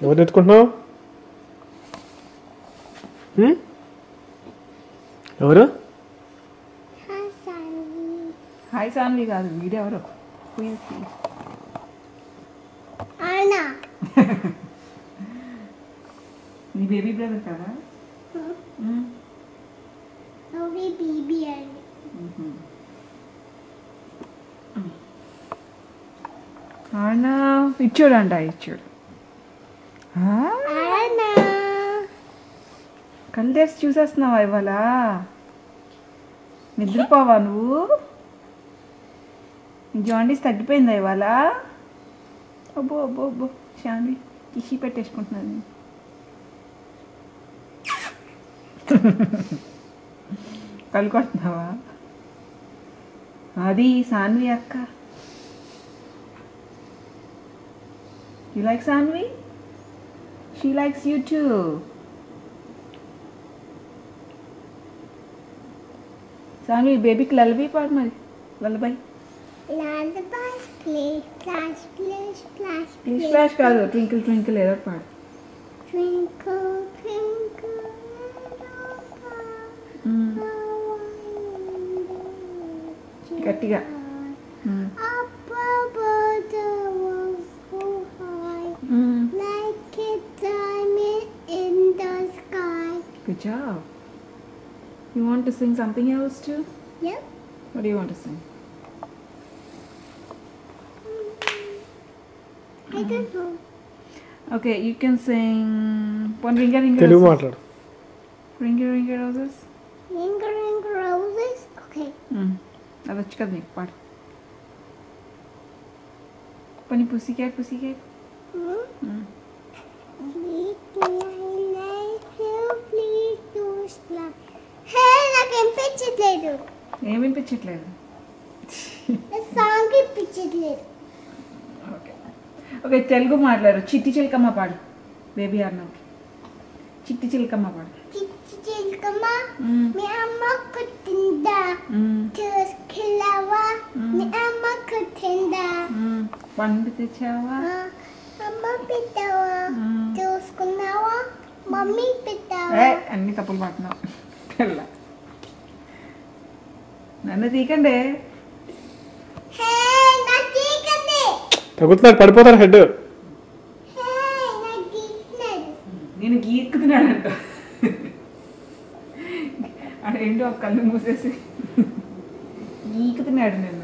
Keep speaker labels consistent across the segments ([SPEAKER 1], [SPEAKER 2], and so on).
[SPEAKER 1] ఎవరు ఎత్తుకుంటున్నావు? ఎవరు?
[SPEAKER 2] హాయ్ సాన్వి కాదు, వీడెవరు? నీ బేబీ బ్రదర్ కదా? అవునా, ఇచ్చాడంట, ఇచ్చాడు. కళ్ళు తెరిచి చూసేస్తున్నావా ఇవాళ? నిద్రపోవా నువ్వు? జాండీస్ తగ్గిపోయిందా ఇవాళ? అబ్బో అబ్బో అబ్బో, శాంతి కిషి పెట్టేసుకుంటున్నాను. కళ్ళు కొడుతున్నావా? అది సాన్వి అక్క. You like Sanvi? She likes you too. Sanvi, babyకి lullaby పాడు మరి. Lullaby.
[SPEAKER 3] Lullaby, splish, splash, splish, splash,
[SPEAKER 2] Splish splash కాదు, twinkle twinkle ఏదో పాడు.
[SPEAKER 3] Twinkle, twinkle, little star, how I
[SPEAKER 2] గట్టిగా.
[SPEAKER 3] up above the world so high, like a diamond in the sky.
[SPEAKER 2] Good job. You want to sing something else too?
[SPEAKER 3] Yep.
[SPEAKER 2] What do you want to sing?
[SPEAKER 3] I don't know.
[SPEAKER 2] Okay, you can sing one ringer ringer
[SPEAKER 1] Telugu
[SPEAKER 2] roses.
[SPEAKER 1] మాట్లాడు.
[SPEAKER 2] Ringer ringer roses.
[SPEAKER 3] Ring ring roses. Okay.
[SPEAKER 2] అది వచ్చు కదా నీకు, పాడు. పని పుసి cat పుసి cat.
[SPEAKER 3] నాకు వినిపించట్లేదు.
[SPEAKER 2] ఏం వినిపించట్లేదు?
[SPEAKER 3] సాంగ్ వినిపించట్లేదు.
[SPEAKER 2] ఓకే ఓకే, తెలుగు మాట్లాడు. చిట్టి చిలకమ్మ పాడు. బేబీ అన్నకి చిట్టి చిలకమ్మ పాడు.
[SPEAKER 3] చిట్టి చిలకమ్మ మీ అమ్మ కుట్టిందా, చూసుకెళ్ళావా మీ అమ్మ కుట్టిందా,
[SPEAKER 2] పండు తెచ్చావా,
[SPEAKER 3] అమ్మ పెట్టావా, చూసుకున్నావా, మమ్మీ పెట్టావా.
[SPEAKER 2] అన్ని తప్పులు పాడుతున్నావు. తెల్ల నన్ను తీకండి.
[SPEAKER 1] తగ్గుతున్నాడు, పడిపోతారు హెడ్.
[SPEAKER 2] నేను గీక్కుతున్నాడంట. అక్కడ ఏంటో ఒక కళ్ళు మూసేసి గీకుతున్నాడు నేను.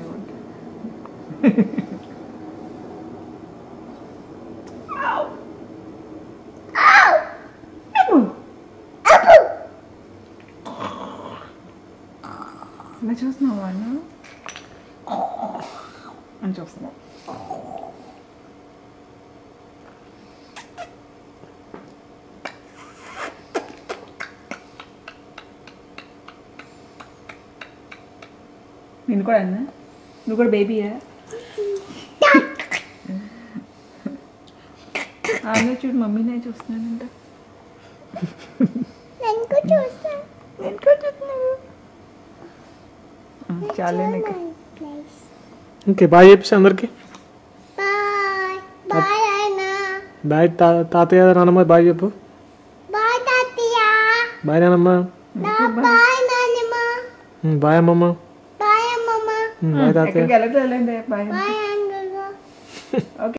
[SPEAKER 2] ఇలా చూస్తున్నావు వాళ్ళు అని చూస్తున్నావు. నేను కూడా అన్నా, నువ్వు కూడా బేబీయా? ఆమె చూడు, మమ్మీనే చూస్తున్నానంట. చాలే నీకు.
[SPEAKER 1] ఓకే, బాయ్ చెప్పేసి అందరికి. బాయ్ తాతయ్య నానమ్మ, బాయ్ చెప్పు.
[SPEAKER 3] బాయ్ తాతయ్య.
[SPEAKER 1] బాయ్ నానమ్మ.
[SPEAKER 3] బాయ్ నానమ్మ.
[SPEAKER 1] బాయ్ అమ్మమ్మ.
[SPEAKER 3] బాయ్ అమ్మమ్మ.
[SPEAKER 1] బాయ్ తాతయ్య.
[SPEAKER 2] వెళ్ళండి. బాయ్.
[SPEAKER 3] Bye uncle.
[SPEAKER 2] ఓకే.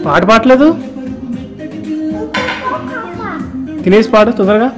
[SPEAKER 1] పాట పాడలేదు. తినేసి పాడు తొందరగా.